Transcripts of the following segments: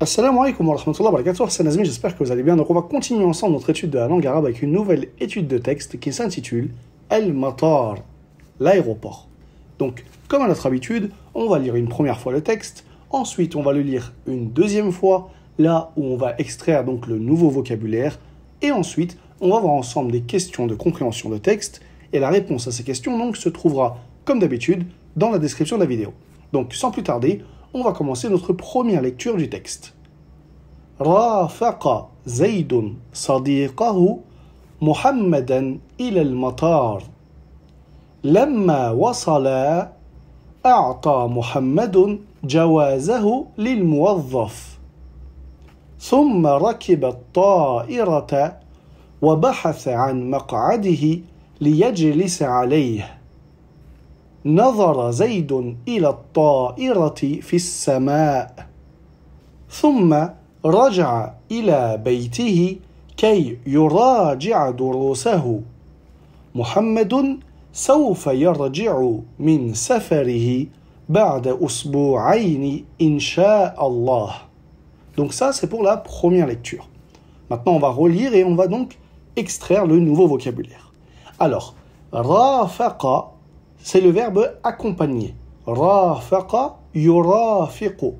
Assalamu alaikum wa rahmatullahi wa barakatuh, c'est Nazmi, j'espère que vous allez bien. Donc on va continuer ensemble notre étude de la langue arabe avec une nouvelle étude de texte qui s'intitule Al-Matar, l'aéroport. Donc comme à notre habitude, on va lire une première fois le texte, ensuite on va le lire une deuxième fois, là où on va extraire donc le nouveau vocabulaire, et ensuite on va voir ensemble des questions de compréhension de texte, et la réponse à ces questions donc se trouvera comme d'habitude dans la description de la vidéo. Donc sans plus tarder, on va commencer notre première lecture du texte. رافق زيد صديقه محمدا إلى المطار. لما وصلا أعطى محمد جوازه للموظف، ثم ركب الطائرة وبحث عن مقعده ليجلس عليه. نظر زيد إلى الطائرة في السماء، ثم رجع إلى بيته كي يراجع دروسه. محمد سوف يرجع من سفره بعد أسبوعين إن شاء الله. Donc ça c'est pour la première lecture. Maintenant on va relire et on va donc extraire le nouveau vocabulaire. Alors, rafaqa, c'est le verbe accompagner. Rafaqa yurafiqu.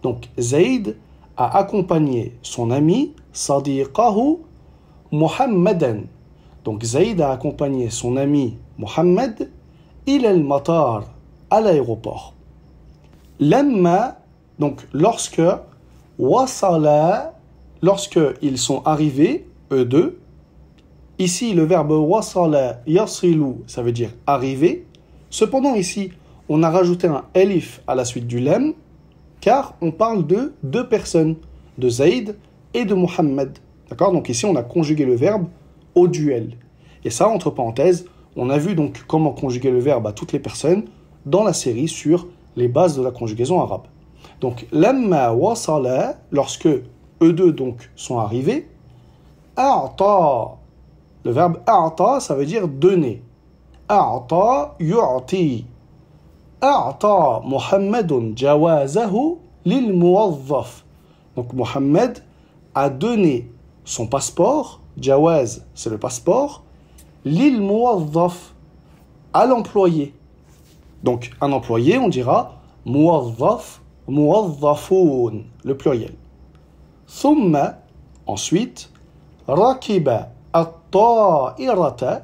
Donc Zayd a accompagné son ami Sadiqahu Muhammadan. Donc Zayd a accompagné son ami Muhammad ila al-matar, à l'aéroport. Lamma, donc lorsque, wasala, lorsque ils sont arrivés, eux deux. Ici le verbe wasala yasilu, ça veut dire arriver. Cependant ici, on a rajouté un elif à la suite du lam, car on parle de deux personnes, de Zayd et de Muhammad. D'accord ? Donc ici, on a conjugué le verbe au duel. Et ça, entre parenthèses, on a vu donc comment conjuguer le verbe à toutes les personnes dans la série sur les bases de la conjugaison arabe. Donc, lamma wasala, lorsque eux deux donc sont arrivés, a'ta, le verbe a'ta, ça veut dire donner. A'ta yu'ti. أعطى محمد جوازه للموظف. Donc Mohammed a donné son passeport, jawaz c'est le passeport, للموظف, à l'employé. Donc un employé on dira موظف, موظفون, le pluriel. ثم, ensuite, ركب الطائرة.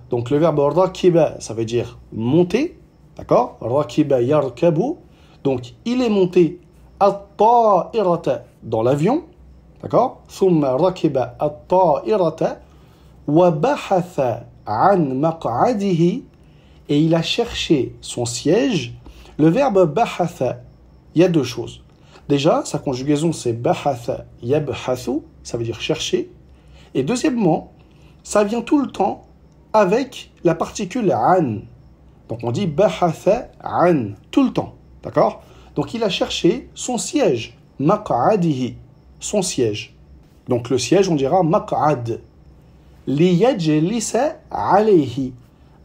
Donc le verbe rakiba ça veut dire monter. D'accord? Rakiba yarkabu. Donc, il est monté at-ta'irata, dans l'avion. D'accord? Thumma rakiba at-ta'irata wa bahatha an maq'adihi. Et il a cherché son siège. Le verbe bahatha, il y a deux choses. Déjà, sa conjugaison, c'est bahatha yabhathu, ça veut dire chercher. Et deuxièmement, ça vient tout le temps avec la particule an. Donc on dit bahatha an, tout le temps, d'accord? Donc il a cherché son siège, maq'adihi, son siège. Donc le siège on dira maq'ad, liyajlisa alayhi,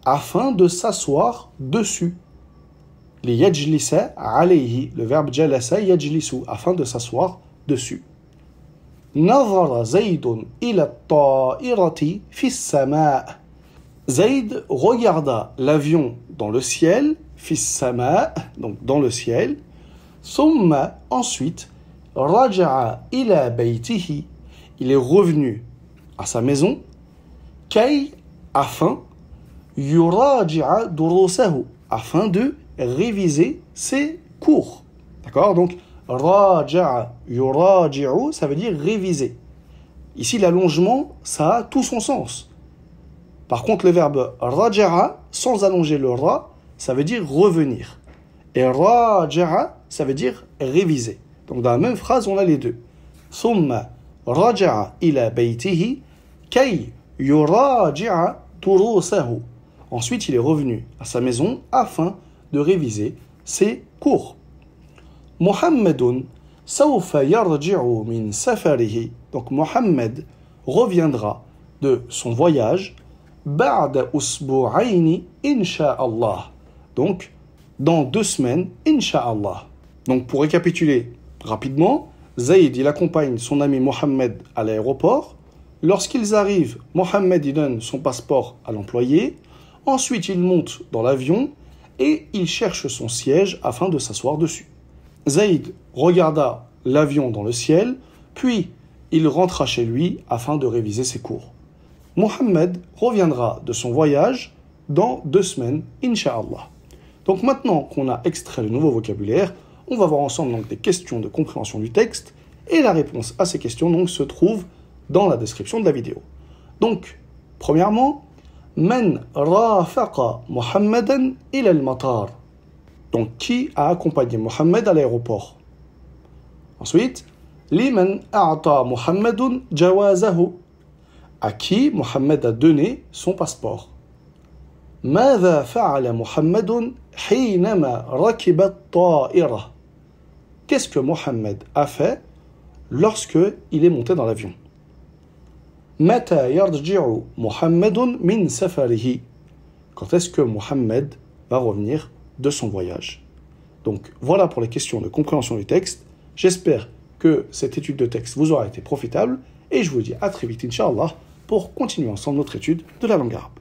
afin de s'asseoir dessus. Liyajlisa alayhi, le verbe jalasa yajlisu, afin de s'asseoir dessus. Nazara Zaydun ila at-ta'irati fi as-sama'. Zayd regarda l'avion dans le ciel, fis sama, donc dans le ciel. Thumma, ensuite, raja'a ila baytihi, il est revenu à sa maison. Kay, afin, yuraji'a durusahu, afin de réviser ses cours. D'accord? Donc, raja'a, yuraji'u, ça veut dire réviser. Ici, l'allongement, ça a tout son sens. Par contre, le verbe raja'a, sans allonger le ra, ça veut dire revenir. Et raja'a, ça veut dire réviser. Donc dans la même phrase, on a les deux. Thumma raja'a ila baytihi kay yuraji'a durusahu. Ensuite, il est revenu à sa maison afin de réviser ses cours. Muhammadun sawfa yarji'u min safarihi. Donc Muhammad reviendra de son voyage بعد أسبوعين إن شاء الله. Donc, dans 2 semaines, Inch'Allah. Donc, pour récapituler rapidement, Zaïd, il accompagne son ami Mohamed à l'aéroport. Lorsqu'ils arrivent, Mohamed il donne son passeport à l'employé. Ensuite, il monte dans l'avion et il cherche son siège afin de s'asseoir dessus. Zaïd regarda l'avion dans le ciel, puis il rentra chez lui afin de réviser ses cours. Mohamed reviendra de son voyage dans 2 semaines, Inch'Allah. Donc maintenant qu'on a extrait le nouveau vocabulaire, on va voir ensemble donc des questions de compréhension du texte et la réponse à ces questions donc se trouve dans la description de la vidéo. Donc, premièrement, Man rafaqa Muhammadan ila al-matar. Donc, qui a accompagné Mohamed à l'aéroport? Ensuite, Liman a'ta Muhammadun jawazahu. À qui Mohamed a donné son passeport? ماذا فعل محمد حينما ركب الطائرة. Qu'est-ce que Mohamed a fait lorsque il est monté dans l'avion? متى يرجع محمد من سفره. Quand est-ce que Mohamed va revenir de son voyage? Donc voilà pour les questions de compréhension du texte. J'espère que cette étude de texte vous aura été profitable et je vous dis à très vite, Inch'Allah, pour continuer ensemble notre étude de la langue arabe.